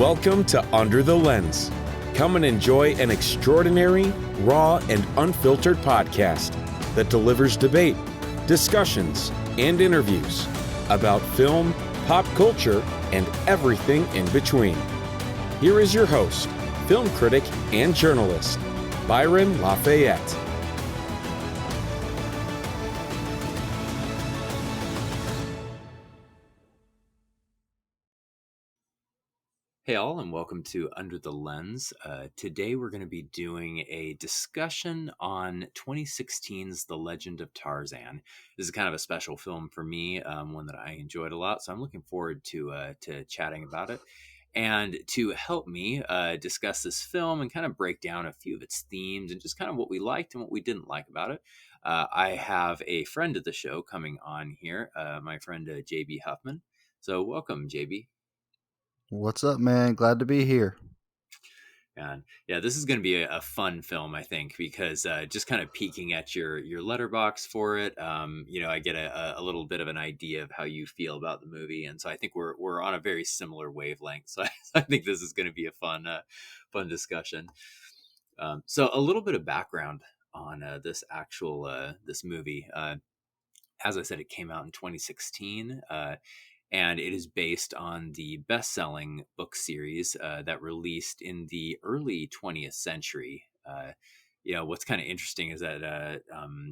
Welcome to Under the Lens. Come and enjoy an extraordinary, raw, and unfiltered podcast that delivers debate, discussions, and interviews about film, pop culture, and everything in between. Here is your host, film critic and journalist, Byron Lafayette. Hey all, and welcome to Under the Lens. Today we're going to be doing a discussion on 2016's The Legend of Tarzan. This is kind of a special film for me, one that I enjoyed a lot, so I'm looking forward to chatting about it. And to help me discuss this film and kind of break down a few of its themes and just kind of what we liked and what we didn't like about it, I have a friend of the show coming on here, my friend JB Huffman. So welcome, JB. What's up, man? Glad to be here. And yeah, this is going to be a fun film, I think, because just kind of peeking at your letterbox for it, I get a little bit of an idea of how you feel about the movie, and so I think we're on a very similar wavelength. So I think this is going to be a fun discussion. So a little bit of background on this movie. As I said, it came out in 2016. And it is based on the best-selling book series that released in the early 20th century. What's kind of interesting is that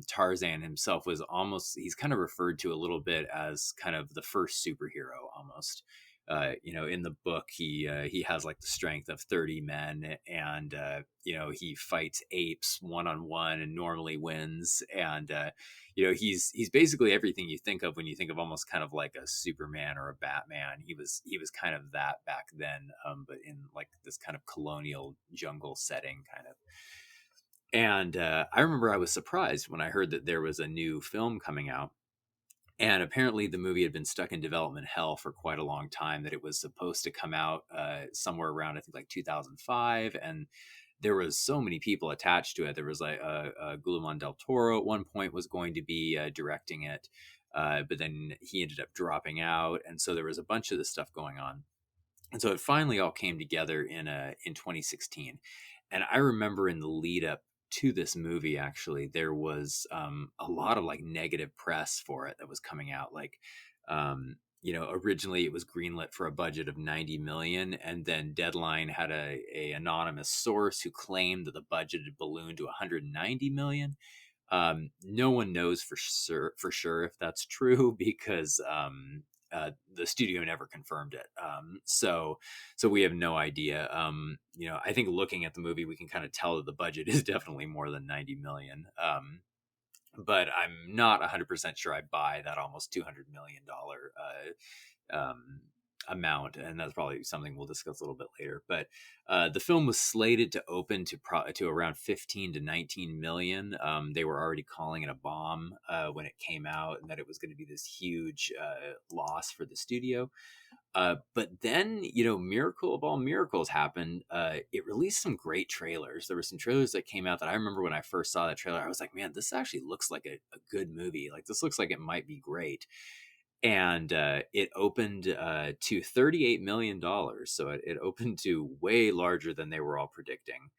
Tarzan himself he's kind of referred to a little bit as kind of the first superhero almost. In the book, he has like the strength of 30 men, and he fights apes one-on-one and normally wins, and he's basically everything you think of when you think of almost kind of like a Superman or a Batman. He was kind of that back then, but in like this kind of colonial jungle setting kind of. And I remember I was surprised when I heard that there was a new film coming out. And apparently the movie had been stuck in development hell for quite a long time, that it was supposed to come out somewhere around, I think, like 2005. And there was so many people attached to it. There was like Guillermo del Toro at one point was going to be directing it. But then he ended up dropping out. And so there was a bunch of this stuff going on. And so it finally all came together in 2016. And I remember in the lead up to this movie, actually, there was a lot of like negative press for it that was coming out. Like, originally it was greenlit for a budget of 90 million, and then Deadline had a anonymous source who claimed that the budget had ballooned to 190 million. No one knows for sure if that's true, because the studio never confirmed it. So we have no idea. I think looking at the movie, we can kind of tell that the budget is definitely more than 90 million. But I'm not 100% sure I buy that almost $200 million amount, and that's probably something we'll discuss a little bit later. But the film was slated to open to around 15 to 19 million. They were already calling it a bomb when it came out, and that it was going to be this huge loss for the studio. But then, miracle of all miracles happened. It released some great trailers. There were some trailers that came out that I remember when I first saw that trailer, I was like, man, this actually looks like a good movie. Like, this looks like it might be great. And it opened to $38 million. So it opened to way larger than they were all predicting.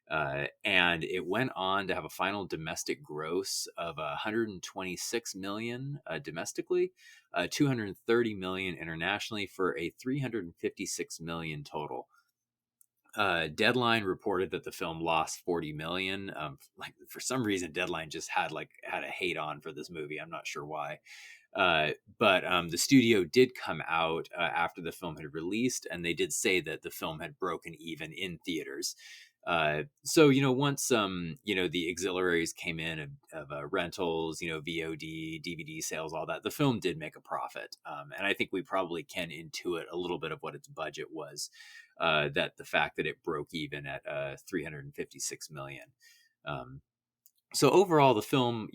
And it went on to have a final domestic gross of 126 million domestically, 230 million internationally, for a 356 million total. Deadline reported that the film lost 40 million. Like, for some reason, Deadline just had a hate on for this movie. I'm not sure why. But the studio did come out after the film had released, and they did say that the film had broken even in theaters. So once the auxiliaries came in of rentals, VOD, DVD sales, all that, the film did make a profit. And I think we probably can intuit a little bit of what its budget was, that the fact that it broke even at 356 million. So overall, the film,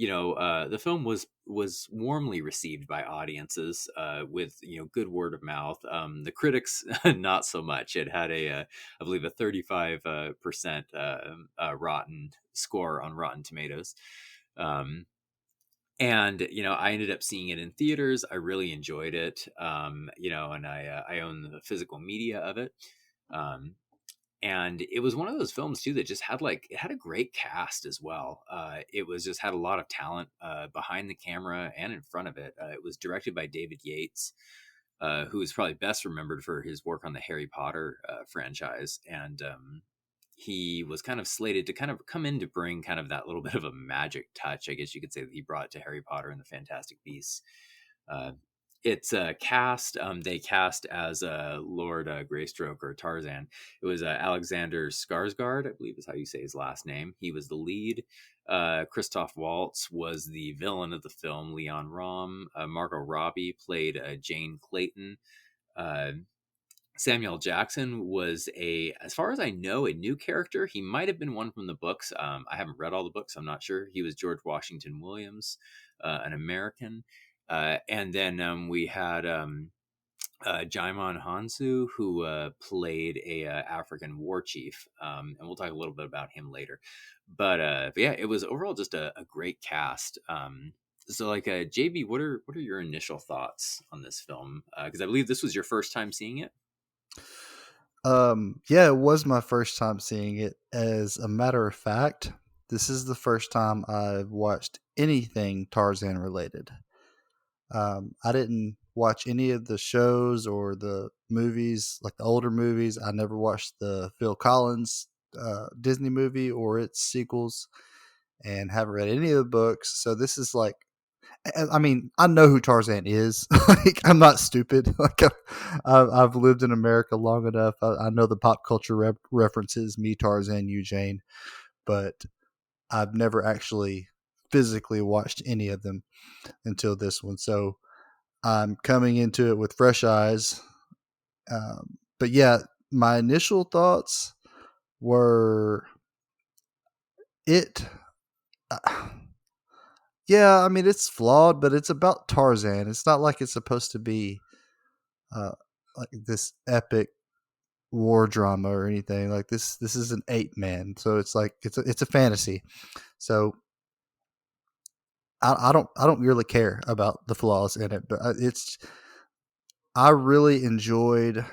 was warmly received by audiences, with good word of mouth. The critics, not so much. It had I believe, a 35% rotten score on Rotten Tomatoes. And I ended up seeing it in theaters. I really enjoyed it. And I own the physical media of it. Um, and it was one of those films too that just had it had a great cast as well. It was just had a lot of talent behind the camera and in front of it. It was directed by David Yates, who is probably best remembered for his work on the Harry Potter franchise. And he was kind of slated to kind of come in to bring kind of that little bit of a magic touch, I guess you could say, that he brought to Harry Potter and the Fantastic Beasts. Uh, it's cast. They cast as Lord Greystoke or Tarzan. It was Alexander Skarsgård, I believe is how you say his last name. He was the lead. Christoph Waltz was the villain of the film. Leon Rom. Margot Robbie played Jane Clayton. Uh, Samuel Jackson was as far as I know, a new character. He might have been one from the books. I haven't read all the books. I'm not sure. He was George Washington Williams, an American. And then we had Jaimon Hansu, who played a African war chief. And we'll talk a little bit about him later. But yeah, it was overall just a great cast. So JB, what are your initial thoughts on this film? Because I believe this was your first time seeing it. Yeah, it was my first time seeing it. As a matter of fact, this is the first time I've watched anything Tarzan related. I didn't watch any of the shows or the movies, like the older movies. I never watched the Phil Collins Disney movie or its sequels, and haven't read any of the books. So this is like, I mean, I know who Tarzan is. Like, I'm not stupid. Like, I've lived in America long enough. I know the pop culture references, me, Tarzan, you, Jane, but I've never actually physically watched any of them until this one. So I'm coming into it with fresh eyes. But yeah, my initial thoughts were it. Yeah, I mean, it's flawed, but it's about Tarzan. It's not like it's supposed to be like this epic war drama or anything. Like this is an ape man, so it's like it's a fantasy. So I don't really care about the flaws in it, but I really enjoyed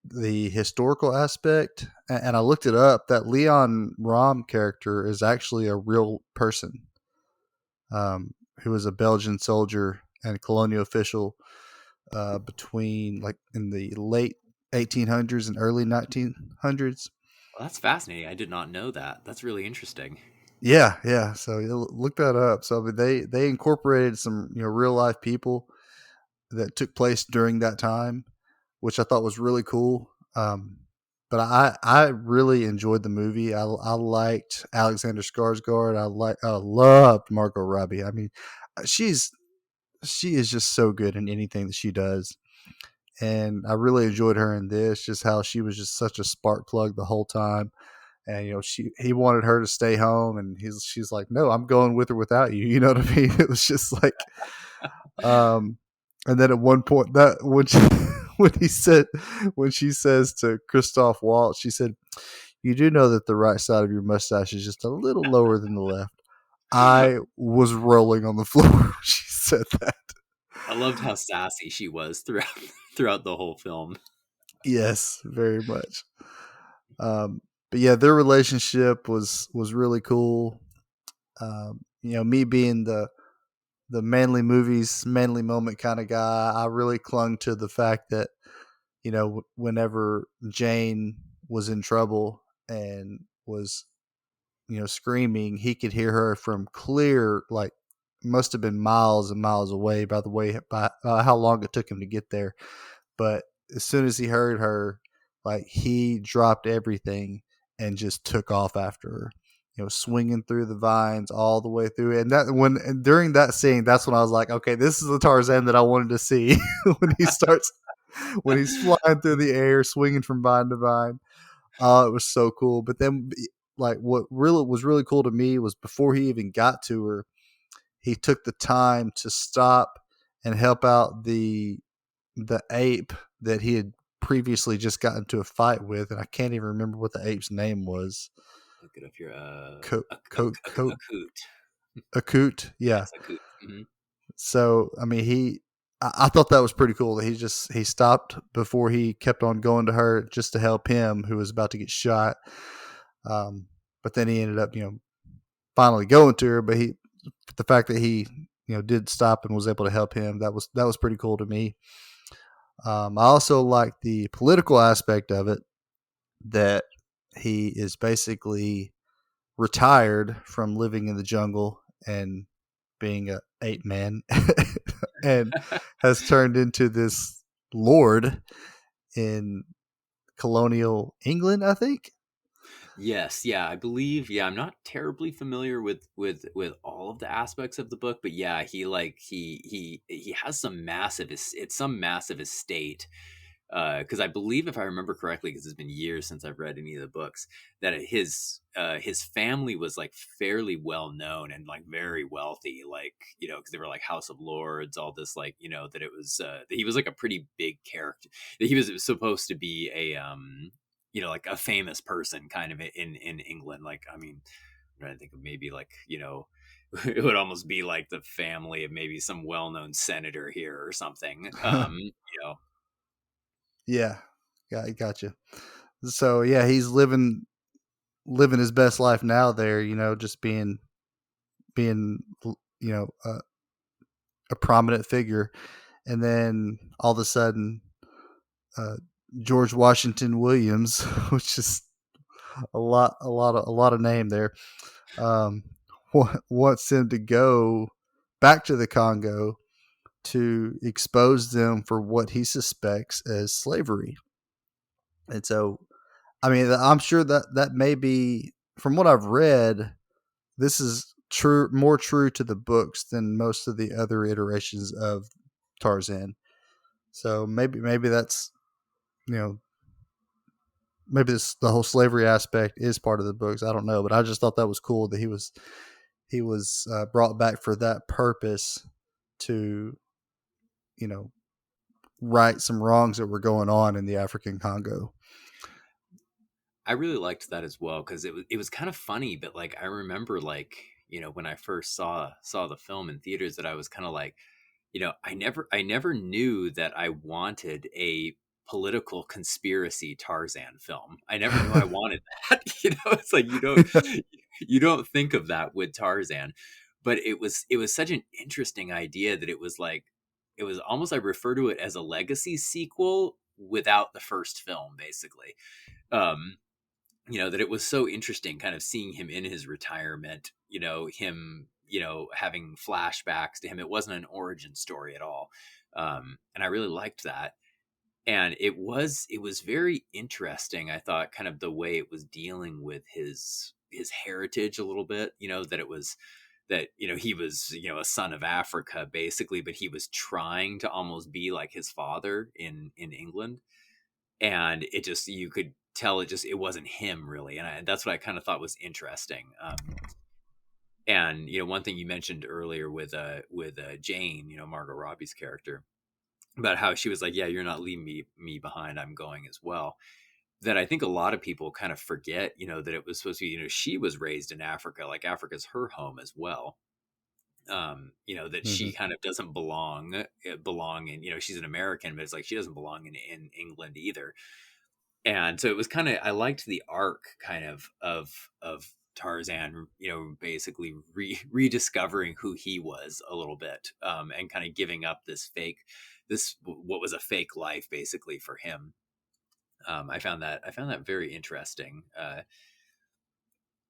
the historical aspect, and I looked it up. That Leon Rom character is actually a real person, who was a Belgian soldier and colonial official between like in the late 1800s and early 1900s. Well, that's fascinating. I did not know that. That's really interesting. Yeah, yeah. So you look that up. So I mean, they incorporated some real life people that took place during that time, which I thought was really cool. But I really enjoyed the movie. I liked Alexander Skarsgård. I loved Margot Robbie. I mean, she is just so good in anything that she does. And I really enjoyed her in this, just how she was just such a spark plug the whole time. And he wanted her to stay home, and she's like, no, I'm going with her without you. You know what I mean? It was just like, and then at one point that when she says to Christoph Waltz, she said, "You do know that the right side of your mustache is just a little lower than the left." I was rolling on the floor when she said that. I loved how sassy she was throughout the whole film. Yes, very much. But yeah, their relationship was really cool. Me being the manly movies, manly moment kind of guy, I really clung to the fact that whenever Jane was in trouble and was screaming, he could hear her from clear, like, must have been miles and miles away by how long it took him to get there. But as soon as he heard her, like, he dropped everything and just took off after her, swinging through the vines all the way through. And during that scene, that's when I was like, okay, this is the Tarzan that I wanted to see. When he's flying through the air, swinging from vine to vine. It was so cool. But then, like, what really was really cool to me was before he even got to her, he took the time to stop and help out the ape that he had previously just gotten into a fight with, and I can't even remember what the ape's name was. Look it up here. Akut. Yeah. Yes, Akut. Mm-hmm. So I mean, I thought that was pretty cool that he stopped before he kept on going to her just to help him, who was about to get shot. But then he ended up, finally going to her. But the fact that he, did stop and was able to help him, that was pretty cool to me. I also like the political aspect of it, that he is basically retired from living in the jungle and being a ape man and has turned into this lord in colonial England, I think. Yes, yeah, I believe. Yeah, I'm not terribly familiar with all of the aspects of the book, but yeah, he has some massive. It's some massive estate. Because I believe, if I remember correctly, because it's been years since I've read any of the books, that his family was like fairly well known and like very wealthy, like because they were like House of Lords, all this, like that it was that he was like a pretty big character, that he was supposed to be a like a famous person kind of in England. Like, I mean, I'm trying to think of maybe like it would almost be like the family of maybe some well-known senator here or something. Yeah, gotcha. So yeah, he's living his best life now there, just being a prominent figure. And then all of a sudden, uh, George Washington Williams, which is a lot of name there, um, wants him to go back to the Congo to expose them for what he suspects as slavery. And so, I mean, I'm sure that may be, from what I've read, this is more true to the books than most of the other iterations of Tarzan. So maybe that's, you know maybe the whole slavery aspect is part of the books. I don't know, but I just thought that was cool that he was brought back for that purpose, to you know right some wrongs that were going on in the African Congo. I really liked that as well, because it was kind of funny, but like I remember, like when I first saw the film in theaters, that I was kind of like, I never knew that I wanted a political conspiracy Tarzan film. I never knew I wanted that. It's like you don't think of that with Tarzan, but it was such an interesting idea that it was almost, I refer to it as a legacy sequel without the first film, basically. Um, that it was so interesting kind of seeing him in his retirement, him, having flashbacks to him. It wasn't an origin story at all. And I really liked that. And it was very interesting. I thought, kind of the way it was dealing with his heritage a little bit, that it was that, he was, a son of Africa basically, but he was trying to almost be like his father in England. And it just, you could tell it wasn't him really. And that's what I kind of thought was interesting. And one thing you mentioned earlier with Jane, Margot Robbie's character, about how she was like, yeah, you're not leaving me behind, I'm going as well. That I think a lot of people kind of forget, that it was supposed to be, she was raised in Africa, like Africa's her home as well. That Hmm. she kind of doesn't belong in, she's an American, but it's like she doesn't belong in England either. And so it was kind of, I liked the arc kind of Tarzan, basically rediscovering who he was a little bit, and kind of giving up this what was a fake life basically for him. I found that very interesting. Yeah,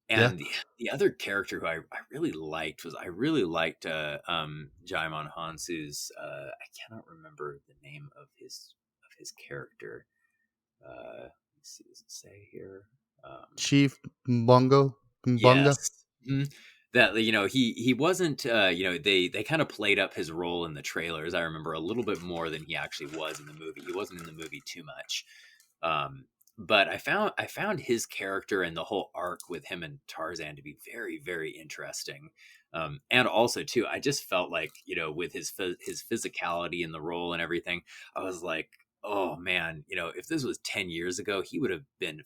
And the other character who I really liked was, I really liked Jaimon Hansu's, I cannot remember the name of his character. Let's see, does it say here? Chief Mbonga. Yes. Mhm. That, he wasn't, they kind of played up his role in the trailers, I remember, a little bit more than he actually was in the movie. He wasn't in the movie too much. Um, but I found his character and the whole arc with him and Tarzan to be very, very interesting. And also too, I just felt like, with his physicality in the role and everything, I was like, oh man, if this was 10 years ago, he would have been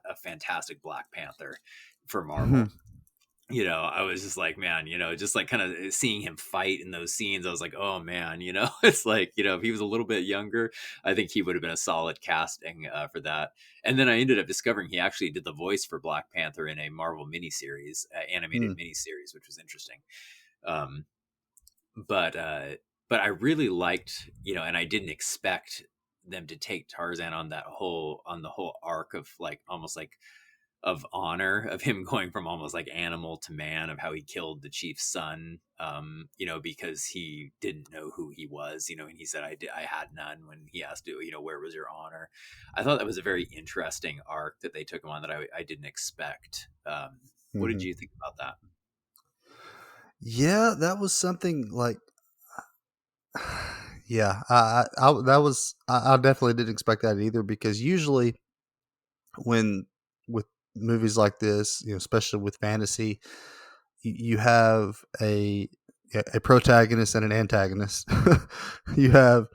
a fantastic Black Panther for Marvel. I was just like, man, just like kind of seeing him fight in those scenes. I was like, oh man, it's like, if he was a little bit younger, I think he would have been a solid casting for that. And then I ended up discovering he actually did the voice for Black Panther in a Marvel miniseries, animated Hmm. miniseries, which was interesting. Um, but I really liked, and I didn't expect them to take Tarzan on the whole arc of like almost like of honor of him going from almost like animal to man, of how he killed the chief's son, because he didn't know who he was, and he said, I had none, when he asked, where was your honor. I thought that was a very interesting arc that they took him on that I didn't expect. What did Hmm. you think about that? Yeah, that was something like, yeah, that was, I definitely didn't expect that either, because usually when, with movies like this, especially with fantasy, you have a protagonist and an antagonist. You have,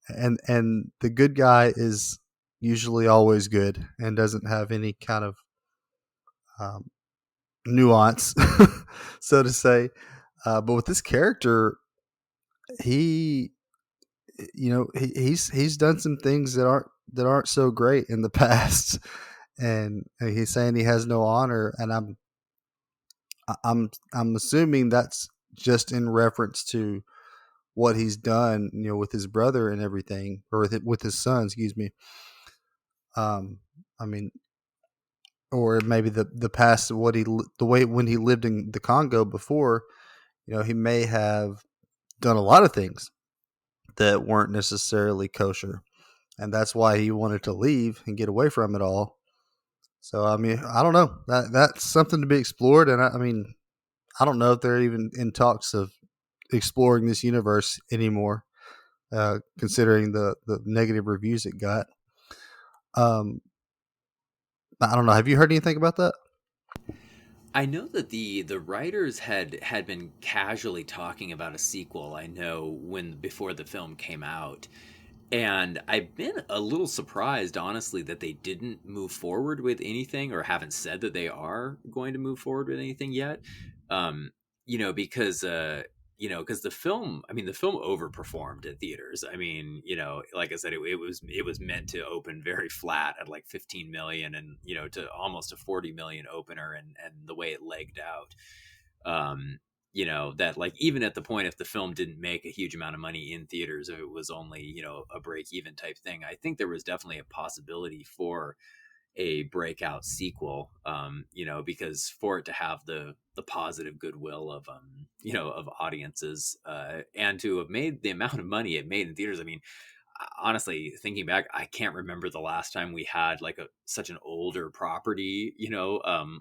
and the good guy is usually always good and doesn't have any kind of um, nuance, so to say. But with this character, he, he's done some things that aren't so great in the past, and he's saying he has no honor, and I'm assuming that's just in reference to what he's done, with his brother and everything, or with his son, excuse me. Um, I mean, or maybe the past, the way when he lived in the Congo before, he may have done a lot of things that weren't necessarily kosher, and that's why he wanted to leave and get away from it all. So I mean, I don't know, that's something to be explored, and I mean, I don't know if they're even in talks of exploring this universe anymore, considering the negative reviews it got. Um, I don't know. Have you heard anything about that? I know that the writers had been casually talking about a sequel. I know when before the film came out, and I've been a little surprised, honestly, that they didn't move forward with anything, or haven't said that they are going to move forward with anything yet. Um, because the film, I mean, the film overperformed at theaters. I mean, like I said, it was meant to open very flat at like 15 million, and to almost a 40 million opener, and the way it legged out. That like even at the point, if the film didn't make a huge amount of money in theaters, if it was only a break even type thing, I think there was definitely a possibility for a breakout sequel. Because for it to have the positive goodwill of of audiences, and to have made the amount of money it made in theaters. I mean, honestly, thinking back, I can't remember the last time we had like such an older property,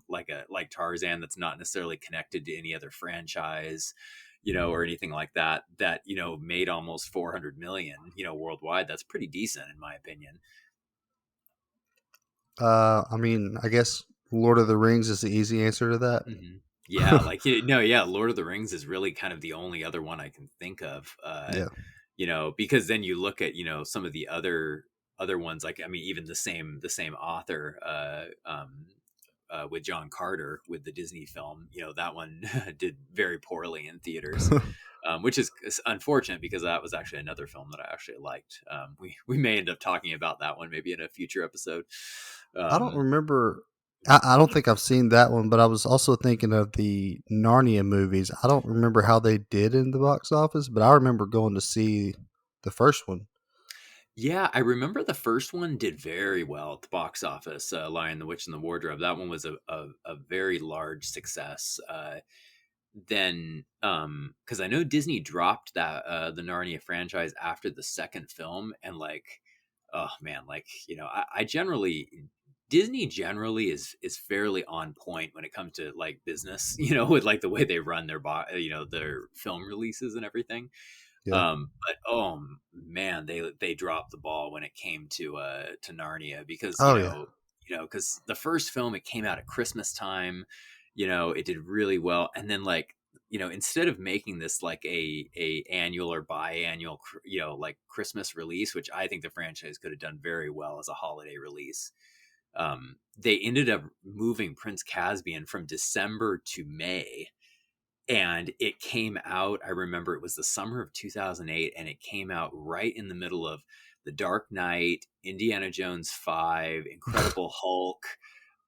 like Tarzan, that's not necessarily connected to any other franchise, or anything like that, that made almost 400 million, worldwide. That's pretty decent in my opinion. I mean, I guess Lord of the Rings is the easy answer to that. Hmm. Yeah, like no, yeah, Lord of the Rings is really kind of the only other one I can think of. Yeah. Because then you look at some of the other ones, like I mean, even the same author, with John Carter with the Disney film, that one did very poorly in theaters. Which is unfortunate, because that was actually another film that I actually liked. We may end up talking about that one maybe in a future episode. I don't Um, remember. I don't think I've seen that one, but I was also thinking of the Narnia movies. I don't remember how they did in the box office, but I remember going to see the first one. Yeah, I remember the first one did very well at the box office. Lion, the Witch, and the Wardrobe. That one was a very large success. Then, because I know Disney dropped that the Narnia franchise after the second film, and like, oh man, like I generally, Disney generally is fairly on point when it comes to like business, with like the way they run their film releases and everything. Yeah. But oh man, they dropped the ball when it came to Narnia, because Oh yeah. because the first film, it came out at Christmas time, it did really well, and then like instead of making this like a annual or biannual like Christmas release, which I think the franchise could have done very well as a holiday release. they ended up moving Prince Caspian from December to May. And it came out, I remember it was the summer of 2008, and it came out right in the middle of The Dark Knight, Indiana Jones 5, Incredible Hulk.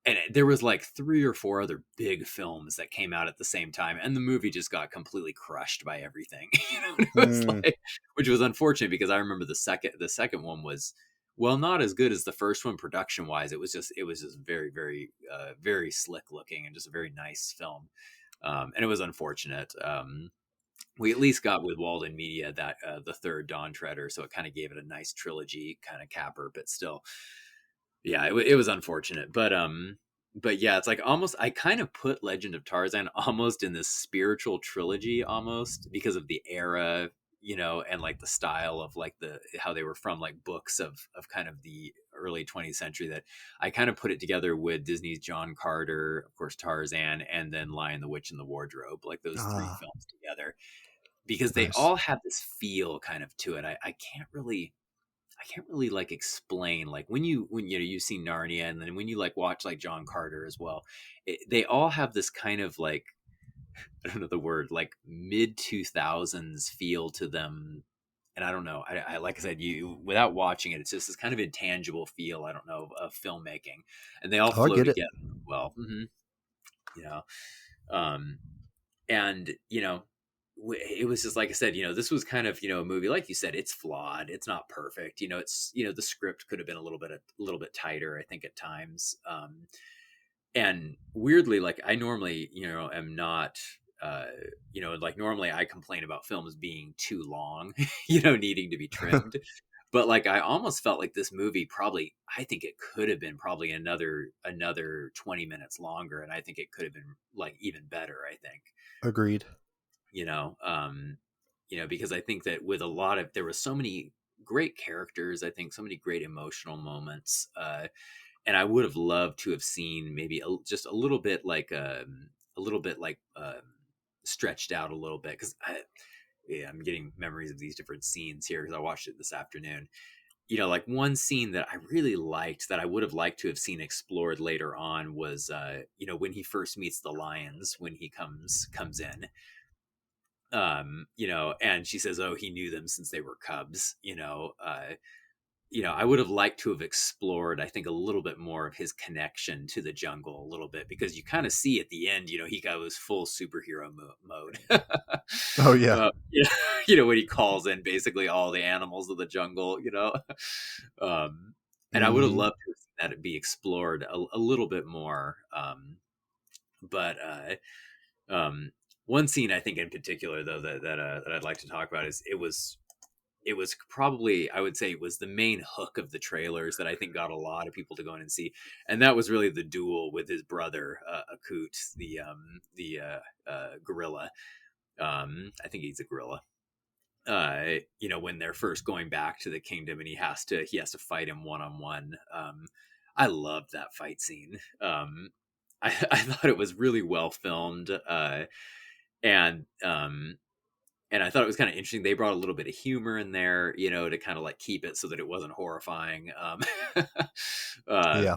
And there was like 3 or 4 other big films that came out at the same time. And the movie just got completely crushed by everything. It was like, which was unfortunate because I remember the second one was, well, not as good as the first one production wise. It was just very, very, very slick looking and just a very nice film. And it was unfortunate. We at least got with Walden Media that the third Dawn Treader, so it kind of gave it a nice trilogy kind of capper. But still, yeah, it was unfortunate. But yeah, it's like almost I kind of put Legend of Tarzan almost in this spiritual trilogy almost because of the era, and like the style of like how they were from like books of kind of the early 20th century, that I kind of put it together with Disney's John Carter, of course, Tarzan, and then Lion, the Witch, and the Wardrobe, like those 3 films together, because they Nice. all have this feel kind of to it. I can't really like explain, like when you've seen Narnia, and then when you like watch like John Carter as well, they all have this kind of like, I don't know the word, like mid 2000s feel to them. And I don't know, I like I said, you without watching it, it's just this kind of intangible feel, I don't know, of filmmaking, and they all Oh, I flow get it. together well. you know um and it was just like I said, this was kind of, a movie, like you said, it's flawed, it's not perfect, it's, the script could have been a little bit tighter, I think, at times. And weirdly, like I normally, am not, like normally I complain about films being too long, needing to be trimmed. But like I almost felt like this movie probably, I think it could have been probably another 20 minutes longer, and I think it could have been like even better, I think. Agreed. you know um because I think that with a lot of, there were so many great characters, I think so many great emotional moments, and I would have loved to have seen maybe just a little bit like stretched out a little bit, because I'm getting memories of these different scenes here because I watched it this afternoon. Like one scene that I really liked that I would have liked to have seen explored later on was when he first meets the lions, when he comes in, and she says, oh, he knew them since they were cubs. I would have liked to have explored, I think, a little bit more of his connection to the jungle a little bit, because you kind of see at the end, he goes full superhero mode. Oh yeah. When he calls in basically all the animals of the jungle, and I would have Mhm. loved to have seen that be explored a little bit more. But one scene I think in particular, though, that I'd like to talk about is it was probably, I would say, it was the main hook of the trailers that I think got a lot of people to go in and see, and that was really the duel with his brother, Akut, the gorilla. I think he's a gorilla. When they're first going back to the kingdom, and he has to fight him one-on-one. I loved that fight scene. I thought it was really well filmed, and I thought it was kind of interesting. They brought a little bit of humor in there, to kind of like keep it so that it wasn't horrifying. Uh, Yeah.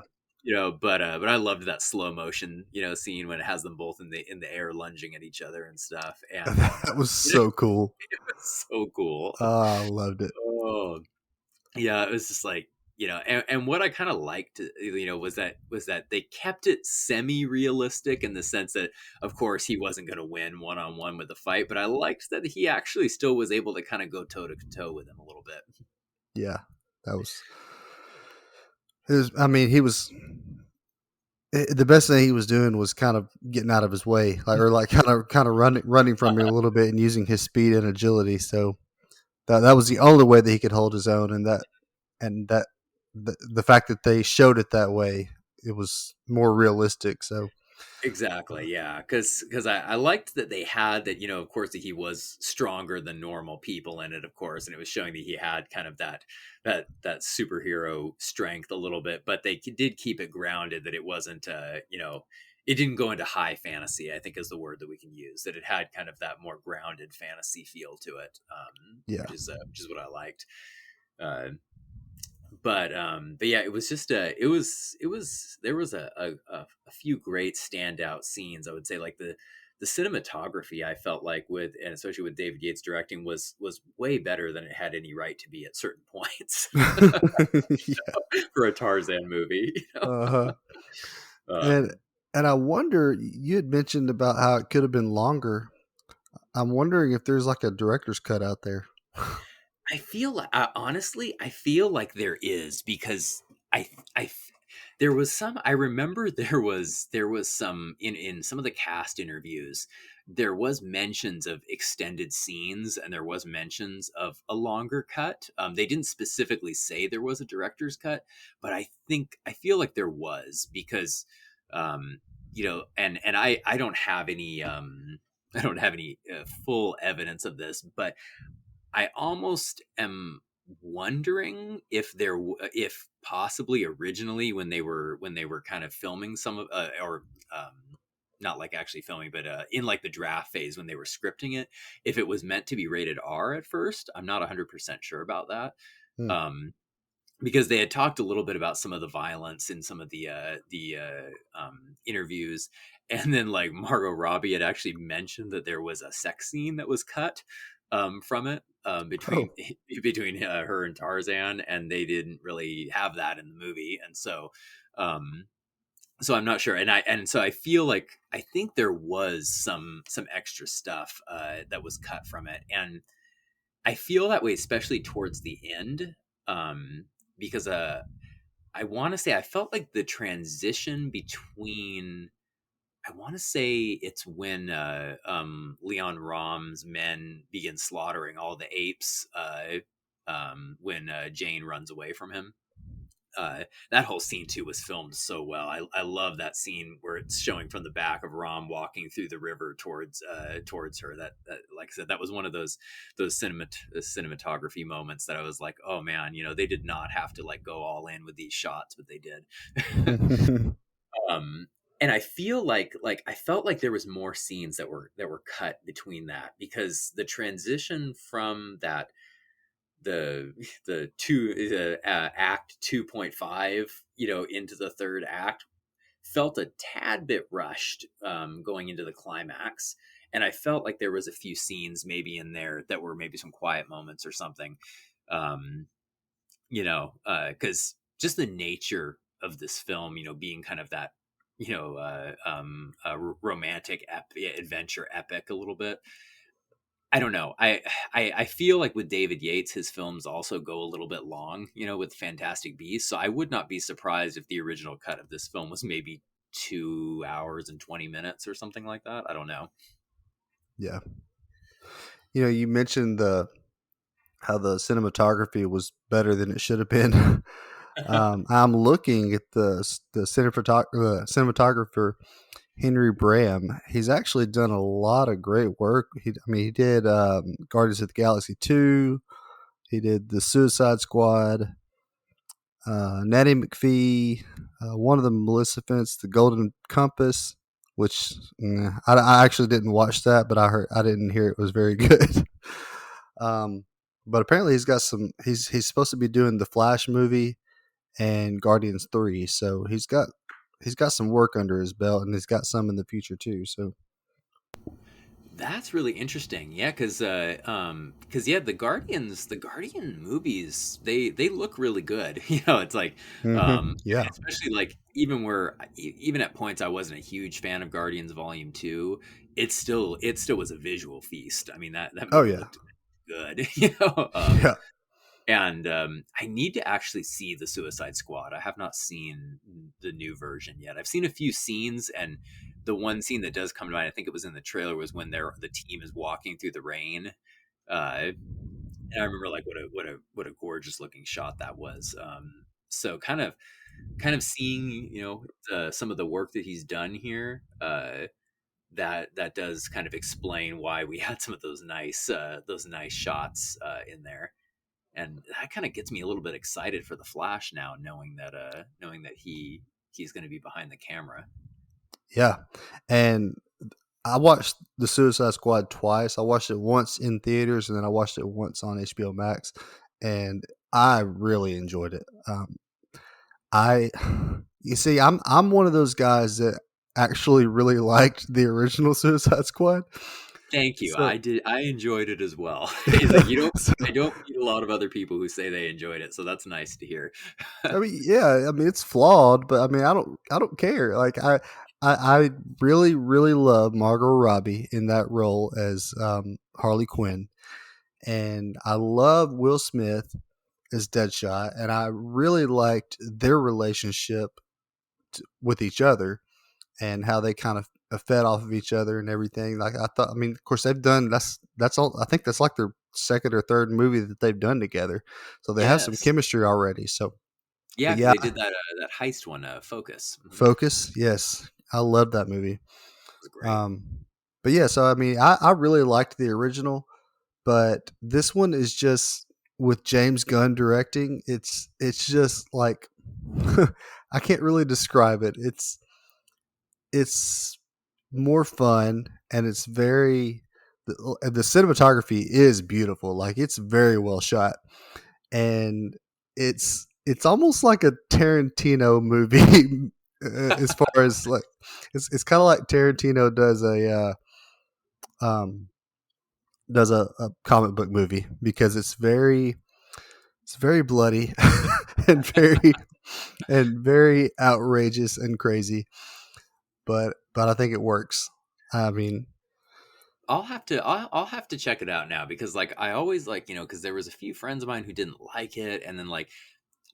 but I loved that slow motion, scene when it has them both in the air lunging at each other and stuff. And That was so cool. it was so cool. I loved it. Oh, yeah, it was just like, and what I kind of liked, was that they kept it semi-realistic in the sense that, of course, he wasn't going to win one-on-one with the fight, but I liked that he actually still was able to kind of go toe to toe with him a little bit. Yeah. That was I mean, he was the best thing he was doing was kind of getting out of his way, like, or like kind of running from him a little bit and using his speed and agility. So that was the only way that he could hold his own, and that the fact that they showed it that way, it was more realistic. So Exactly, yeah, because I liked that they had that, of course, that he was stronger than normal people in it, of course, and it was showing that he had kind of that superhero strength a little bit, but they did keep it grounded, that it wasn't, it didn't go into high fantasy, I think is the word that we can use, that it had kind of that more grounded fantasy feel to it, yeah, which is what I liked. Uh, But yeah, it was just there was a few great standout scenes. I would say like the cinematography, I felt like, with, and especially with David Yates directing, was way better than it had any right to be at certain points Yeah. for a Tarzan movie. Uh-huh. And Um, and I wonder, you had mentioned about how it could have been longer. I'm wondering if there's like a director's cut out there. I feel like, honestly, I feel like there is, because I I there was some, I remember there was some in some of the cast interviews, there was mentions of extended scenes, and there was mentions of a longer cut. They didn't specifically say there was a director's cut, but I feel like there was, because um and I don't have any I don't have any full evidence of this, but I almost am wondering if if possibly originally, when they were kind of filming some of, or not like actually filming, but in like the draft phase when they were scripting it, if it was meant to be rated R at first. I'm not 100% sure about that. Hmm. Um, because they had talked a little bit about some of the violence in some of the interviews, and then like Margot Robbie had actually mentioned that there was a sex scene that was cut from it, between Oh. her and Tarzan, and they didn't really have that in the movie, and um, so I'm not sure, and so I feel like, I think there was some extra stuff that was cut from it, and I feel that way, especially towards the end, um, because I want to say I felt like the transition between, I want to say it's when Leon Rom's men begin slaughtering all the apes, when Jane runs away from him. That whole scene too was filmed so well. I love that scene where it's showing from the back of Rom walking through the river towards her. That, like I said, that was one of those cinematography moments that I was like, oh man, they did not have to like go all in with these shots, but they did. um, and I feel like I felt like there was more scenes that were cut between that, because the transition from that, act 2.5, into the third act, felt a tad bit rushed, going into the climax, and I felt like there was a few scenes maybe in there that were maybe some quiet moments or something, um because just the nature of this film, being kind of that, romantic adventure epic a little bit. I don't know. I feel like with David Yates, his films also go a little bit long, with Fantastic Beasts. So I would not be surprised if the original cut of this film was maybe 2 hours and 20 minutes or something like that. I don't know. Yeah. You mentioned how the cinematography was better than it should have been. I'm looking at the cinematographer Henry Bram. He's actually done a lot of great work. He did Guardians of the Galaxy 2. He did the Suicide Squad, Natty McPhee, one of the Maleficents, the Golden Compass, which I actually didn't watch that, but I didn't hear it was very good. um, but apparently he's got some. He's supposed to be doing the Flash movie and Guardians 3, so he's got some work under his belt, and he's got some in the future too. So That's really interesting. Yeah, because yeah, the Guardian movies, they look really good. It's like, yeah, especially like, even at points I wasn't a huge fan of Guardians Volume 2, it still was a visual feast. I mean, that oh movie yeah, looked good. yeah. And I need to actually see the Suicide Squad. I have not seen the new version yet. I've seen a few scenes, and the one scene that does come to mind, I think it was in the trailer, was when the team is walking through the rain. And I remember like what a gorgeous looking shot that was. So kind of seeing, some of the work that he's done here. That does kind of explain why we had some of those nice shots in there, and that kind of gets me a little bit excited for the Flash now, knowing that he's going to be behind the camera. Yeah. And I watched the Suicide Squad twice. I watched it once in theaters, and then I watched it once on HBO Max. And I really enjoyed it. I, you see, I'm one of those guys that actually really liked the original Suicide Squad. Thank you. So, I did. I enjoyed it as well. It's like you don't. so I don't meet a lot of other people who say they enjoyed it, so that's nice to hear. I mean, yeah, I mean it's flawed, but I mean I don't care. Like I really really love Margot Robbie in that role as Harley Quinn, and I love Will Smith as Deadshot, and I really liked their relationship with each other and how they kind of fed off of each other and everything. Like I thought, I mean, of course they've done that's all. I think that's like their second or third movie that they've done together, so they have some Yes. chemistry already. So, Yeah, but because yeah, they did that heist one, Focus. Mhm. Focus, yes, I love that movie. It was great. Um, but yeah, so I mean, I really liked the original, but this one is just with James Gunn directing. It's just like I can't really describe it. It's more fun and it's very the cinematography is beautiful. Like it's very well shot, and it's almost like a Tarantino movie as far as like it's kind of like Tarantino um does a comic book movie because it's very bloody and very outrageous and crazy, but I think it works. I mean, I'll have to check it out now because like I always like, because there was a few friends of mine who didn't like it, and then like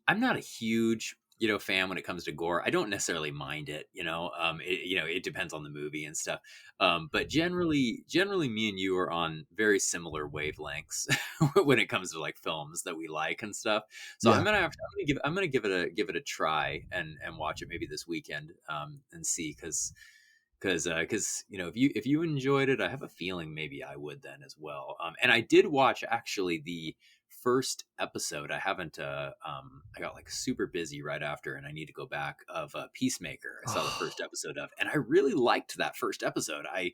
I'm not a huge, fan when it comes to gore. I don't necessarily mind it, it depends on the movie and stuff. But generally me and you are on very similar wavelengths when it comes to like films that we like and stuff. So yeah. I'm gonna give it a try and watch it maybe this weekend, and see because if you enjoyed it, I have a feeling maybe I would then as well. And I did watch actually the first episode. I haven't I got like super busy right after, and I need to go back of Peacemaker. I saw the first episode of, and I really liked that first episode. I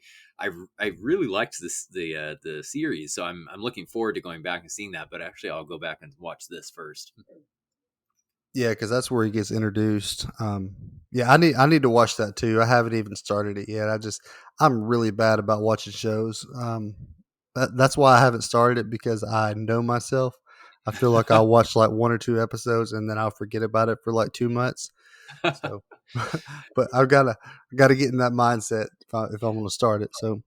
really liked the series, so I'm looking forward to going back and seeing that. But actually, I'll go back and watch this first. Yeah, because that's where he gets introduced. Yeah, I need to watch that too. I haven't even started it yet. I'm really bad about watching shows. That's why I haven't started it because I know myself. I feel like I'll watch like one or two episodes and then I'll forget about it for like 2 months. So, but I gotta get in that mindset if I want to start it. So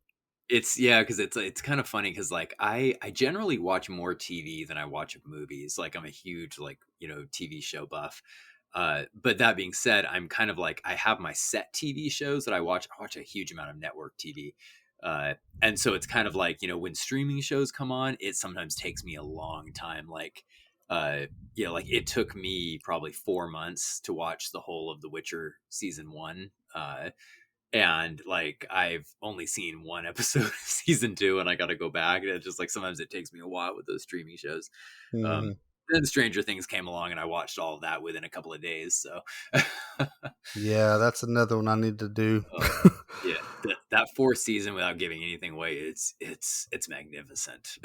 It's yeah, because it's kind of funny because like I generally watch more TV than I watch movies. Like I'm a huge like TV show buff. But that being said, I'm kind of like I have my set TV shows that I watch. I watch a huge amount of network TV. And so it's kind of like when streaming shows come on, it sometimes takes me a long time. Like like it took me probably 4 months to watch the whole of The Witcher season 1. And like I've only seen one episode of season 2, and I got to go back. And it's just like sometimes it takes me a while with those streaming shows. mhm. Then Stranger Things came along, and I watched all of that within a couple of days. So, Yeah, that's another one I need to do. oh, yeah, that fourth season, without giving anything away, it's magnificent.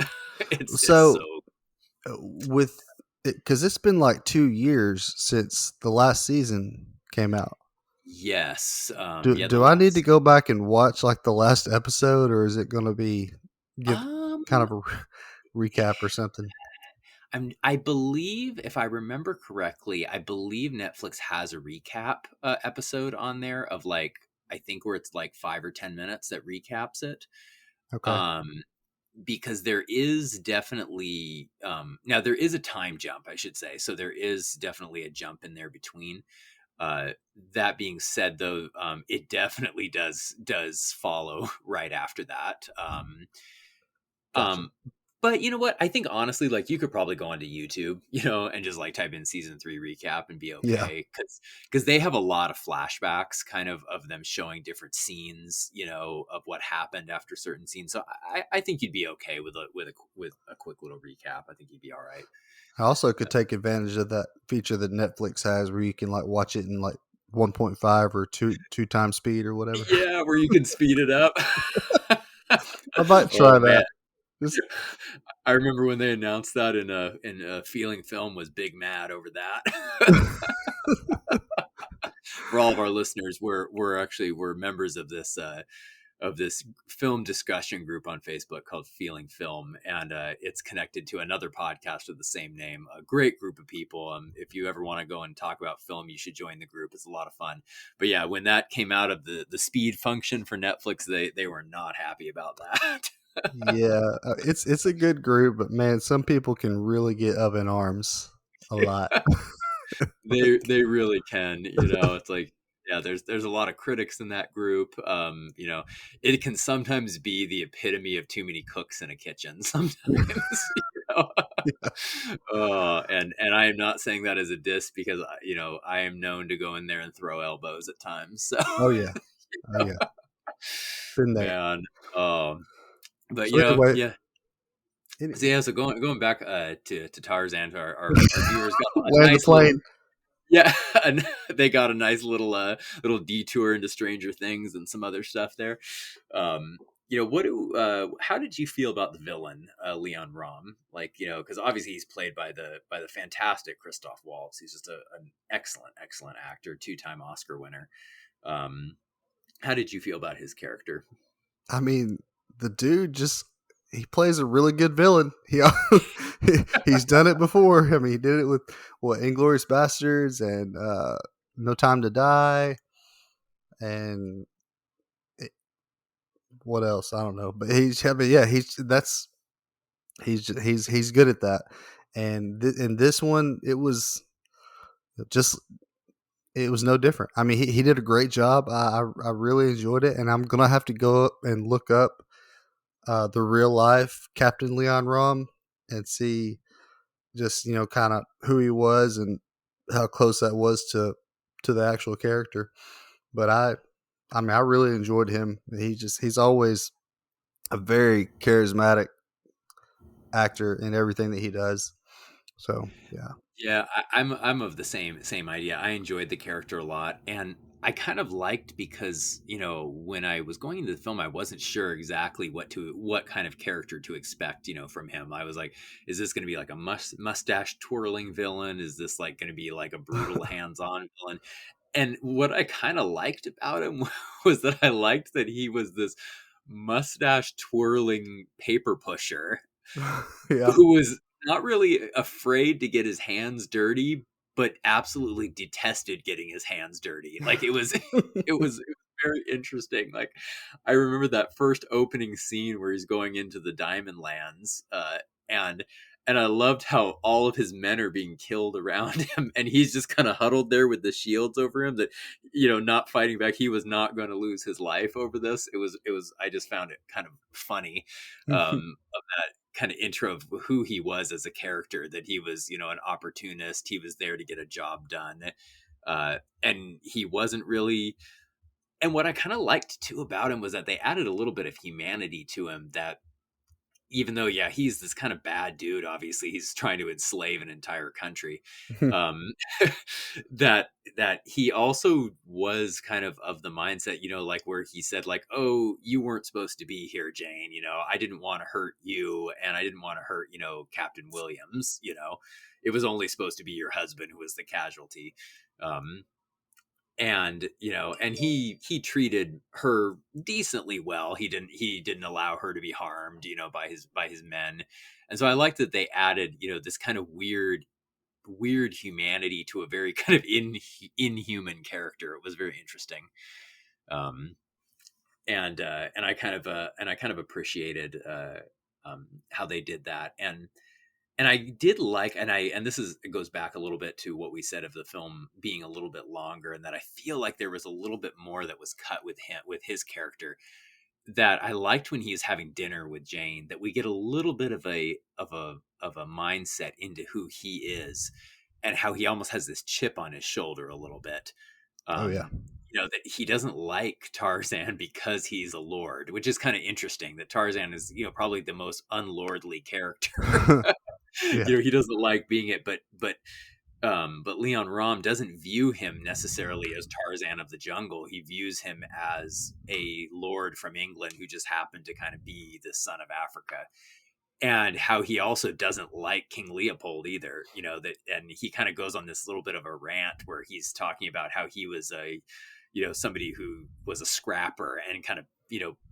It's so So with because it's been like 2 years since the last season came out. yes, yeah. The Do I need to last go back and watch like the last episode, or is it going to be give um kind of a recap or something? I believe, if I remember correctly, I believe Netflix has a recap episode on there of like I think where it's like 5 or 10 minutes that recaps it. Okay, Um, because there is definitely now there is a time jump, I should say. So there is definitely a jump in there between. Uh, that being said, though, it definitely does follow right after that. gotcha. Um, but you know what? I think honestly, like you could probably go onto YouTube, and just like type in season 3 recap and be Yeah, okay because they have a lot of flashbacks, kind of them showing different scenes, of what happened after certain scenes. So I think you'd be okay with a quick little recap. I think you'd be all right. I also could take advantage of that feature that Netflix has, where you can like watch it in like 1.5 or two times speed or whatever. Yeah, where you can speed it up. I might Oh try man, that. Just I remember when they announced that in a Feeling Film was big mad over that. For all of our listeners, we're members of this film discussion group on Facebook called Feeling Film, and it's connected to another podcast of the same name. A great group of people. If you ever want to go and talk about film, you should join the group. It's a lot of fun. But yeah, when that came out of the speed function for Netflix, they were not happy about that. yeah, it's a good group, but man, some people can really get up in arms a lot. They really can, you know. It's like, yeah, there's a lot of critics in that group. You know, it can sometimes be the epitome of too many cooks in a kitchen sometimes. You know? And I am not saying that as a diss, because you know, I am known to go in there and throw elbows at times, so Oh yeah, oh yeah, been there. man. But So you know, anyway, yeah. So yeah, so going back to Tarzan, our viewers got a land the nice little. plane. Yeah, and they got a nice little detour into Stranger Things and some other stuff there. You know, how did you feel about the villain, Leon Rom? Like, you know, because obviously he's played by the fantastic Christoph Waltz. He's just an excellent actor, 2-time Oscar winner. How did you feel about his character? I mean, the dude just he plays a really good villain. He's done it before. I mean, he did it with Inglourious Bastards and No Time to Die, and what else? I don't know. But he's good at that. And in this one, it was no different. I mean, he did a great job. I really enjoyed it, and I'm gonna have to go up and look up the real life Captain Leon Rom and see just, you know, kind of who he was and how close that was to the actual character. But I mean, I really enjoyed him. He's always a very charismatic actor in everything that he does. So yeah. Yeah, I'm of the same idea. I enjoyed the character a lot, and I kind of liked, because, you know, when I was going into the film, I wasn't sure exactly what kind of character to expect, you know, from him. I was like, is this going to be like a mustache twirling villain? Is this like going to be like a brutal hands-on villain? And what I kind of liked about him was that I liked that he was this mustache twirling paper pusher Yeah. who was not really afraid to get his hands dirty, but absolutely detested getting his hands dirty. Like, it was very interesting. Like, I remember that first opening scene where he's going into the Diamond Lands, and and I loved how all of his men are being killed around him, and he's just kind of huddled there with the shields over him, that, you know, not fighting back. He was not going to lose his life over this. It was. I just found it kind of funny, of that kind of intro of who he was as a character, that he was, you know, an opportunist. He was there to get a job done. And he wasn't really. And what I kind of liked too about him was that they added a little bit of humanity to him, that even though, yeah, he's this kind of bad dude, obviously he's trying to enslave an entire country, um that he also was kind of the mindset, you know, like where he said, like, oh, you weren't supposed to be here, Jane, you know, I didn't want to hurt you, and I didn't want to hurt, you know, Captain Williams, you know, it was only supposed to be your husband who was the casualty. Um and you know, and he treated her decently well. He didn't allow her to be harmed, you know, by his men. And so I like that they added, you know, this kind of weird humanity to a very kind of inhuman character. It was very interesting. Um and uh and i kind of uh and i kind of appreciated how they did that. And I did like, and this is, it goes back a little bit to what we said of the film being a little bit longer, and that I feel like there was a little bit more that was cut with him, with his character, that I liked when he was having dinner with Jane, that we get a little bit of a mindset into who he is, and how he almost has this chip on his shoulder a little bit. Oh yeah. You know, that he doesn't like Tarzan because he's a lord, which is kind of interesting, that Tarzan is, you know, probably the most unlordly character. Yeah. You know, he doesn't like being it, but Leon Rom doesn't view him necessarily as Tarzan of the jungle. He views him as a lord from England who just happened to kind of be the son of Africa. and how he also doesn't like King Leopold either, and he kind of goes on this little bit of a rant where he's talking about how he was somebody who was a scrapper and kind of,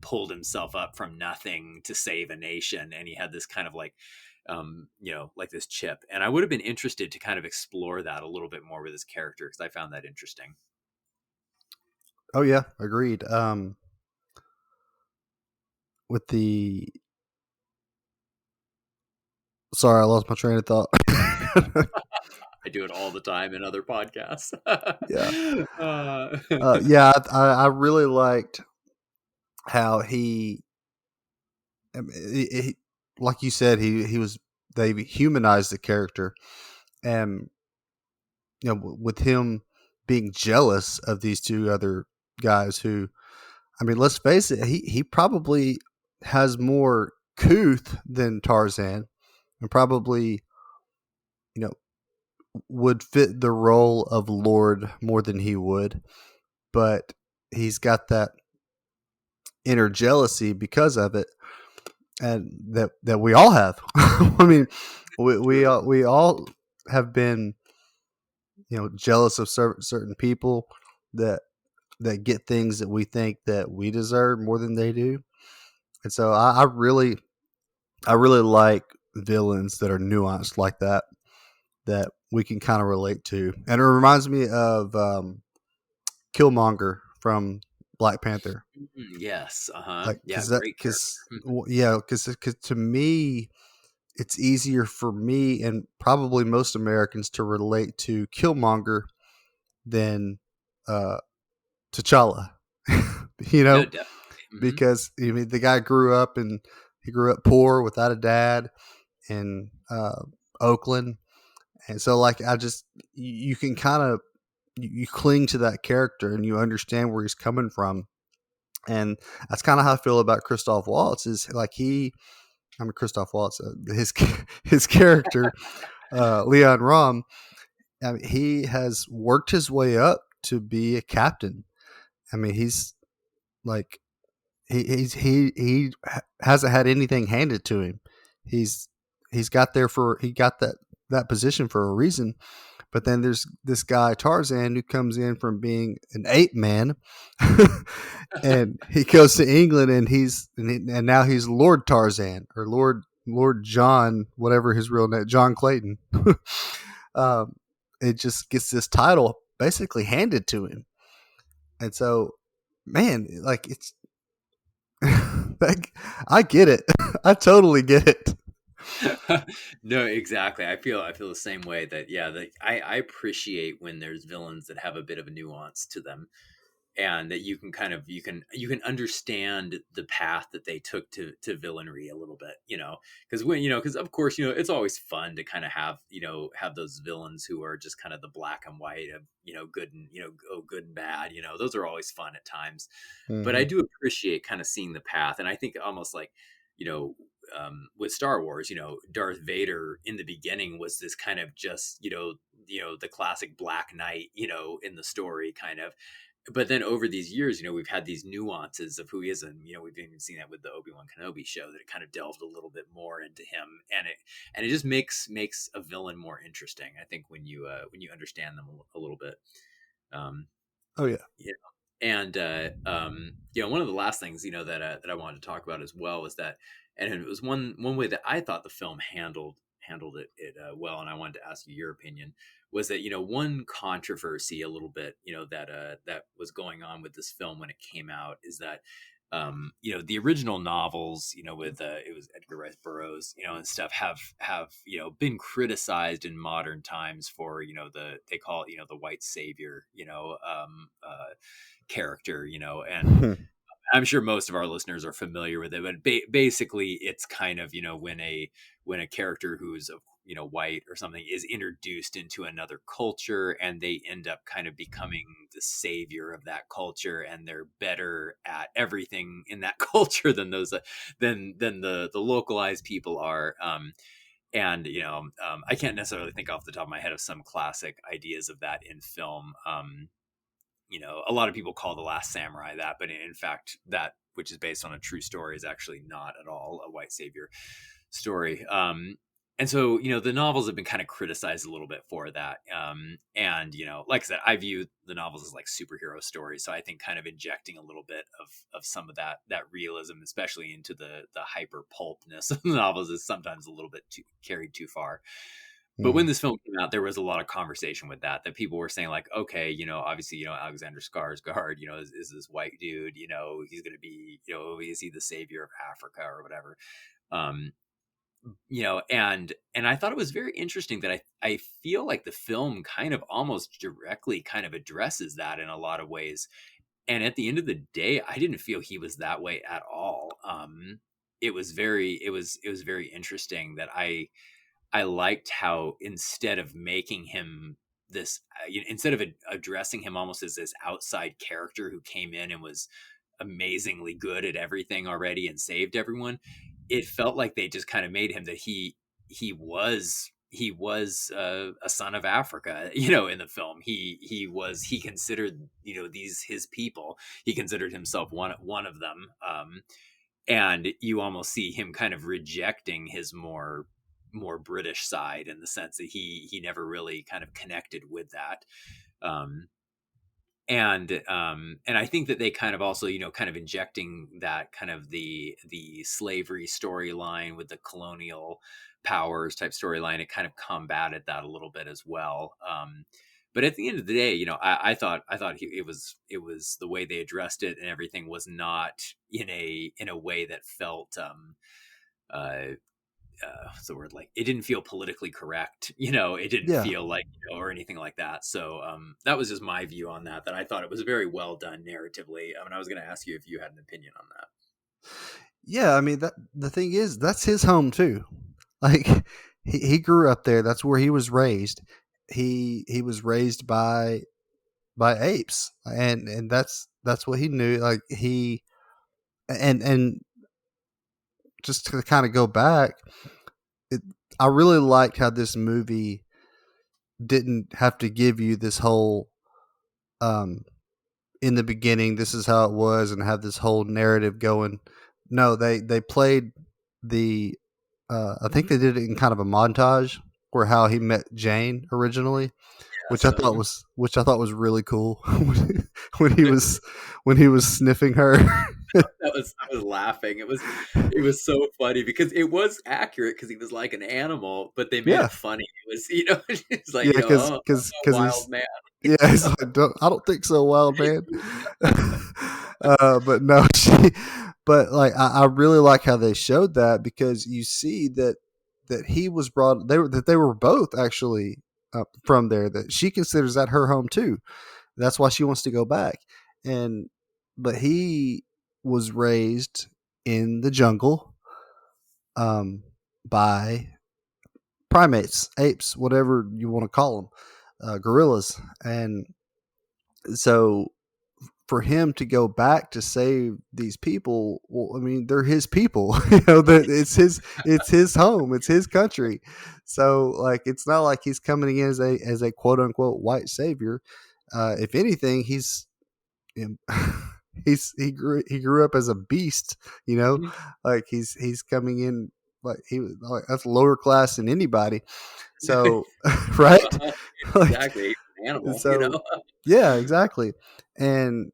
pulled himself up from nothing to save a nation. And he had this kind of like, like this chip. And I would have been interested to kind of explore that a little bit more with his character, because I found that interesting. Oh yeah, agreed. With sorry, I lost my train of thought. I do it all the time in other podcasts. Yeah. Uh, Yeah, I really liked how like you said, they humanized the character, and with him being jealous of these two other guys who, I mean, let's face it, he probably has more couth than Tarzan, and probably, you know, would fit the role of Lord more than he would, but he's got that inner jealousy because of it, and that we all have. I mean, we all have been, jealous of certain people that get things that we think that we deserve more than they do. And so I really like villains that are nuanced like that we can kind of relate to. And it reminds me of Killmonger from Black Panther. yes. Like, Yeah. Great character. because to me, it's easier for me and probably most Americans to relate to Killmonger than uh, T'Challa. No, definitely. Mm-hmm. Because I mean, the guy grew up poor without a dad in Oakland, and so like you can kind of you cling to that character and you understand where he's coming from, and that's kind of how I feel about Christoph Waltz. Is like Christoph Waltz, his character Leon Rom. I mean, he has worked his way up to be a captain. I mean, he's like he hasn't had anything handed to him. He's got that position for a reason. But then there's this guy Tarzan who comes in from being an ape man, and he goes to England and now he's Lord Tarzan or Lord John, whatever his real name, John Clayton. It just gets this title basically handed to him, and so man, like it's I get it. I totally get it. No, exactly. I feel the same way. That yeah, I appreciate when there's villains that have a bit of a nuance to them, and that you can kind of you can understand the path that they took to villainry a little bit, because of course, it's always fun to kind of have those villains who are just kind of the black and white of, good and, good and bad, those are always fun at times. But I Mm-hmm. do appreciate kind of seeing the path. And I think almost like, you know with Star Wars, Darth Vader in the beginning was this kind of just, the classic Black Knight, in the story kind of. But then over these years, we've had these nuances of who he is, and we've even seen that with the Obi-Wan Kenobi show, that it kind of delved a little bit more into him, and it just makes a villain more interesting, I think, when you understand them a little bit. Um, Oh yeah. yeah. And one of the last things, that I wanted to talk about as well was that, and it was one way that I thought the film handled it well, and I wanted to ask you your opinion, was that, one controversy a little bit, that was going on with this film when it came out, is that the original novels, with it was Edgar Rice Burroughs, and stuff, have been criticized in modern times for, they call it, the white savior, character, and I'm sure most of our listeners are familiar with it, but basically it's kind of, when a character who's, white or something is introduced into another culture, and they end up kind of becoming the savior of that culture, and they're better at everything in that culture than those, than the localized people are. And I can't necessarily think off the top of my head of some classic ideas of that in film. A lot of people call The Last Samurai that, but in fact, that which is based on a true story is actually not at all a white savior. story. And so, the novels have been kind of criticized a little bit for that. And, like I said, I view the novels as like superhero stories. So I think kind of injecting a little bit of some of that realism, especially into the hyper pulpness of the novels, is sometimes a little bit carried too far. But when this film came out, there was a lot of conversation with that people were saying like, okay, obviously, Alexander Skarsgård, is this white dude, he's going to be, is he the savior of Africa or whatever? And I thought it was very interesting that I feel like the film kind of almost directly kind of addresses that in a lot of ways. And at the end of the day, I didn't feel he was that way at all. It was very interesting that I liked how instead of making him this, instead of addressing him almost as this outside character who came in and was amazingly good at everything already and saved everyone, it felt like they just kind of made him that he was a son of Africa, in the film. He considered, these his people. He considered himself one of them. And you almost see him kind of rejecting his more British side, in the sense that he never really kind of connected with that. And I think that they kind of also, kind of injecting that kind of the slavery storyline with the colonial powers type storyline, it kind of combated that a little bit as well. But at the end of the day, I thought it was the way they addressed it and everything was not in a way that felt what's the word, like it didn't feel politically correct, it didn't feel like, or anything like that. So that was just my view on that I thought it was very well done narratively. I mean, I was going to ask you if you had an opinion on that. Yeah, I mean, that the thing is, that's his home too. Like he grew up there. That's where he was raised. He was raised by apes, and that's what he knew. Like and just to kind of go back, I really liked how this movie didn't have to give you this whole in the beginning, this is how it was, and have this whole narrative going. No, they played the I think they did it in kind of a montage where how he met Jane originally, Yeah, so which I thought was really cool when he was sniffing her. I was laughing. It was so funny because it was accurate, because he was like an animal, but they made Yeah. it funny. It was, it's like, Yeah, because wild man. yeah, he's like, I don't think so, wild man. But no, but like I really like how they showed that, because you see that he was brought, they were both actually from there, that she considers that her home too. That's why she wants to go back. But he was raised in the jungle by primates, apes, whatever you want to call them, gorillas. And so for him to go back to save these people, well, I mean, they're his people. That it's his home, it's his country. So like, it's not like he's coming in as a quote unquote white savior. If anything, he grew up as a beast. Like he's coming in like he was like, that's lower class than anybody. So right, Exactly. An animal, so yeah, exactly. And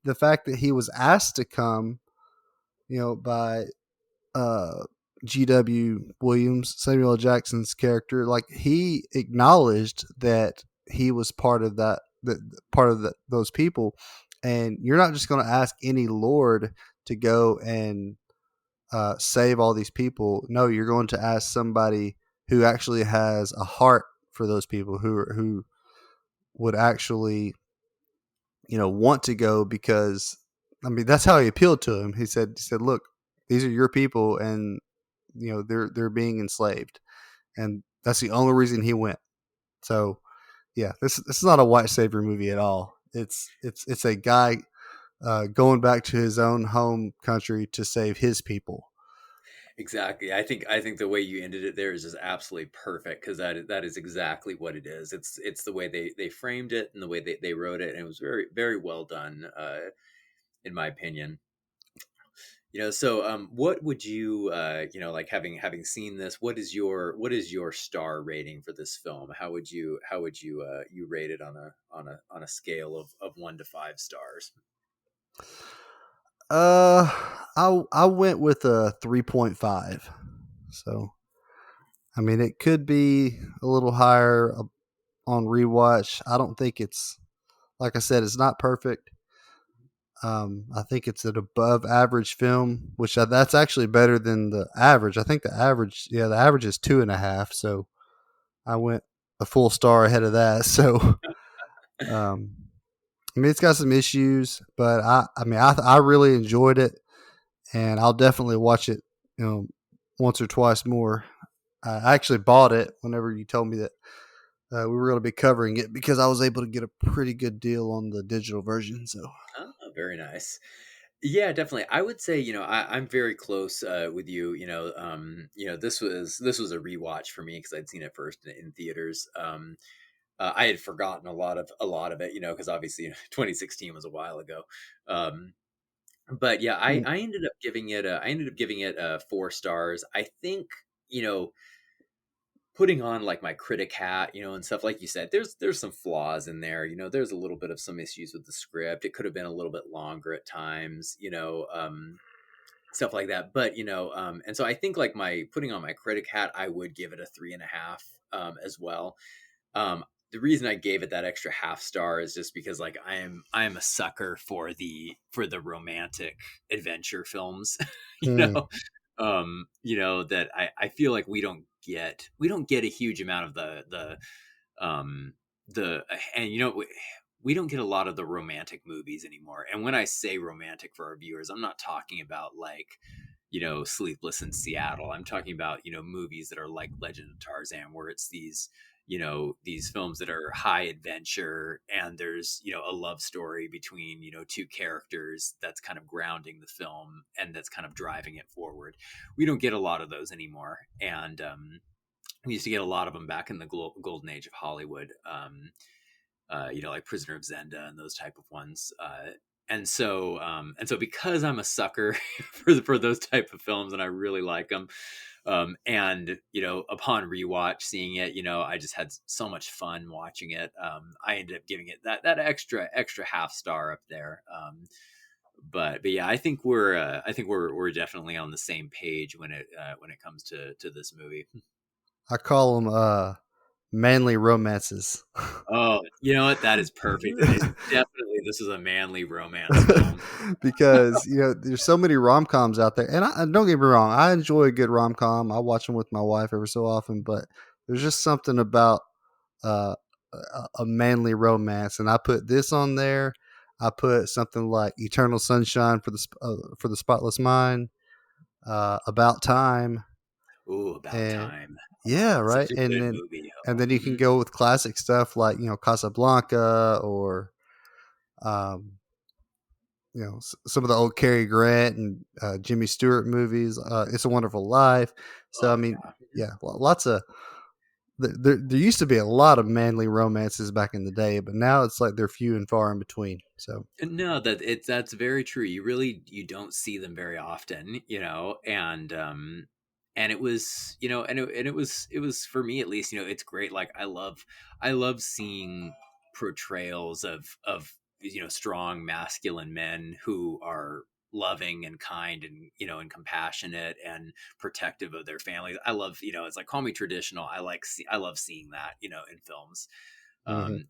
the fact that he was asked to come, by uh, G.W. Williams, Samuel L. Jackson's character, like he acknowledged that he was part of those people, and you're not just going to ask any lord to go and save all these people. No, you're going to ask somebody who actually has a heart for those people, who would actually want to go, because I mean, that's how he appealed to him. He said, look, these are your people, and they're being enslaved, and that's the only reason he went. So yeah, this is not a white savior movie at all. It's a guy going back to his own home country to save his people. Exactly. I think the way you ended it there is just absolutely perfect, because that is exactly what it is. It's the way they framed it and the way they wrote it, and it was very, very well done, in my opinion. So what would you like having seen this, what is your star rating for this film? How would you you rate it on a scale of 1 to 5 stars? I went with a 3.5. So, I mean, it could be a little higher on rewatch. I don't think it's, like I said, it's not perfect. I think it's an above average film, which that's actually better than the average. I think the average is 2.5. So I went a full star ahead of that. So, um, I mean, it's got some issues, but I really enjoyed it, and I'll definitely watch it, once or twice more. I actually bought it whenever you told me that we were going to be covering it because I was able to get a pretty good deal on the digital version. So, Oh, very nice. Yeah, definitely. I would say, I'm very close with you. This was a rewatch for me because I'd seen it first in theaters. I had forgotten a lot of it, because obviously 2016 was a while ago. Um, but yeah, I, mm, I ended up giving it 4 stars. I think, you know, putting on like my critic hat, and stuff like you said, there's some flaws in there. There's a little bit of some issues with the script. It could have been a little bit longer at times, stuff like that. But and so I think like my putting on my critic hat, I would give it a 3.5 as well. The reason I gave it that extra half star is just because like I am a sucker for the romantic adventure films, you mm, know, that I feel like we don't get a huge amount of um the and we don't get a lot of the romantic movies anymore. And when I say romantic for our viewers, I'm not talking about like Sleepless in Seattle. I'm talking about movies that are like Legend of Tarzan, where it's these films that are high adventure, and there's a love story between two characters that's kind of grounding the film and that's kind of driving it forward. We don't get a lot of those anymore, and we used to get a lot of them back in the golden age of Hollywood. Like Prisoner of Zenda and those type of ones. And so because I'm a sucker for those type of films, and I really like them, and upon rewatch seeing it, I just had so much fun watching it. I ended up giving it that extra half star up there. But yeah, I think we're definitely on the same page when it comes to this movie. I call them manly romances. Oh, you know what? That is perfect. This is a manly romance film. Because there's so many rom-coms out there, and don't get me wrong, I enjoy a good rom-com. I watch them with my wife every so often, but there's just something about uh, a manly romance, and I put this on there. I put something like Eternal Sunshine for the Spotless Mind, About Time, Ooh, About and Time. yeah, Oh, right, such a good movie. and Oh, then you can go with classic stuff like Casablanca, or um, some of the old Cary Grant and Jimmy Stewart movies. It's a Wonderful Life. So I oh mean, yeah. yeah, lots of there used to be a lot of manly romances back in the day, but now it's like they're few and far in between. So No, that's very true. You don't see them very often, and it was, and it was for me at least, it's great. Like I love seeing portrayals of strong masculine men who are loving and kind and compassionate and protective of their families. I love, it's like, call me traditional. I love seeing that, in films. mhm.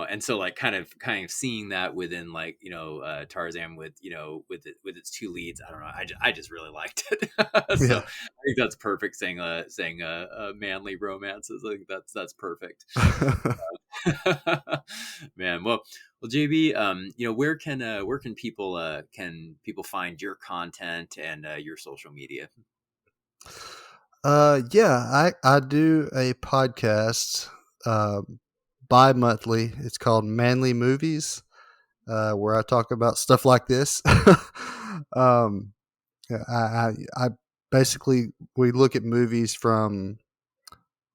And so like kind of seeing that within like Tarzan with its two leads. I don't know, I just really liked it. So Yeah. I think that's perfect, saying manly romances. I think that's perfect. Man, well, JB, where can people find your content and your social media? Yeah, I do a podcast uh, bi-monthly. It's called Manly Movies, where I talk about stuff like this. um, yeah, I basically, we look at movies from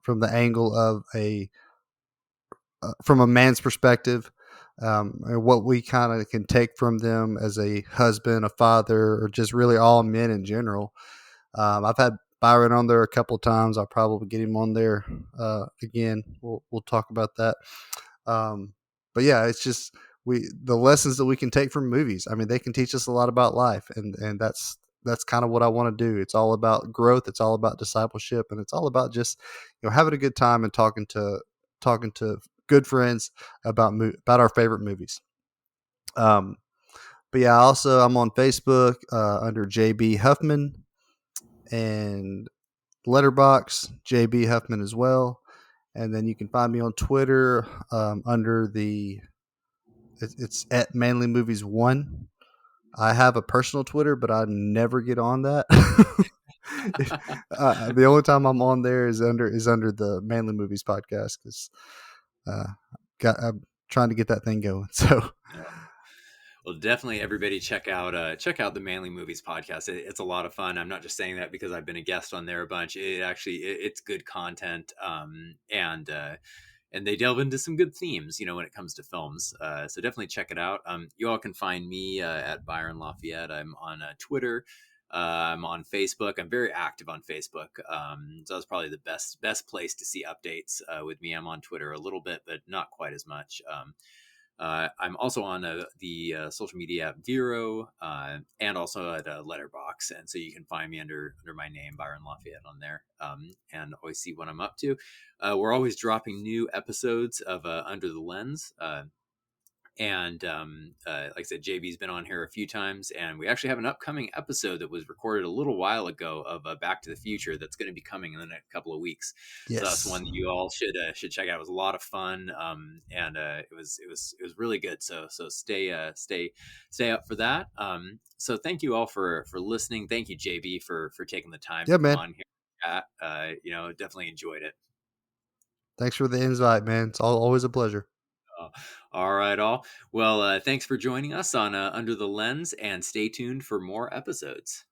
the angle of from a man's perspective. and what we kind of can take from them as a husband, a father, or just really all men in general. I've had Byron on there a couple times. I'll probably get him on there again. We'll talk about that. But yeah, it's just the lessons that we can take from movies. I mean, they can teach us a lot about life, and that's kind of what I want to do. It's all about growth. It's all about discipleship, and it's all about just having a good time and talking to good friends about our favorite movies. But yeah, also I'm on Facebook under JB Huffman, and Letterbox JB Huffman as well. And then you can find me on Twitter under it's at Manly Movies 1. I have a personal Twitter, but I never get on that. The only time I'm on there is under the Manly Movies podcast, because I'm trying to get that thing going. So, well, definitely everybody check out the Manly Movies podcast. It's a lot of fun. I'm not just saying that because I've been a guest on there a bunch. It's good content, and they delve into some good themes, when it comes to films. So definitely check it out. You all can find me at Byron Lafayette. I'm on Twitter. I'm on Facebook. I'm very active on Facebook. So that's probably the best place to see updates with me. I'm on Twitter a little bit, but not quite as much. I'm also on the social media app Vero, and also at Letterbox, and so you can find me under my name, Byron Lafayette, on there, and always see what I'm up to. We're always dropping new episodes of Under the Lens. And like I said, JB's been on here a few times, and we actually have an upcoming episode that was recorded a little while ago of Back to the Future that's going to be coming in the next couple of weeks. yes. So that's one that you all should check out. It was a lot of fun, and it was really good. So stay up for that. So thank you all for listening. Thank you, JB, for taking the time to come on here. Definitely enjoyed it. Thanks for the invite, man. It's always a pleasure. All right, all. Well, thanks for joining us on Under the Lens, and stay tuned for more episodes.